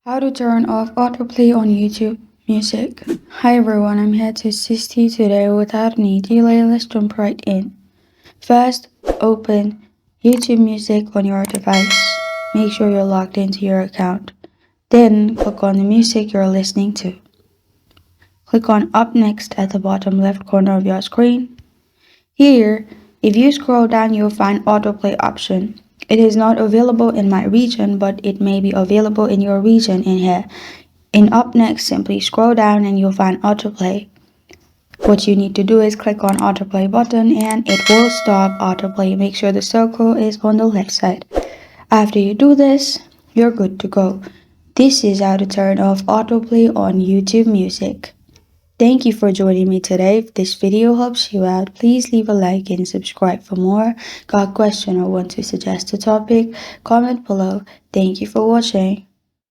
How to turn off autoplay on YouTube Music. Hi everyone, I'm here to assist you today without any delay. Let's jump right in. First, open YouTube Music on your device. Make sure you're logged into your account. Then click on the music you're listening to. Click on Up Next at the bottom left corner of your screen. Here, if you scroll down, you'll find autoplay option. It is not available in my region, but it may be available in your region in here. In Up Next, simply scroll down and you'll find autoplay. What you need to do is click on autoplay button and it will stop autoplay. Make sure the circle is on the left side. After you do this, you're good to go. This is how to turn off autoplay on YouTube Music. Thank you for joining me today. If this video helps you out, please leave a like and subscribe for more. Got a question or want to suggest a topic? Comment below. Thank you for watching.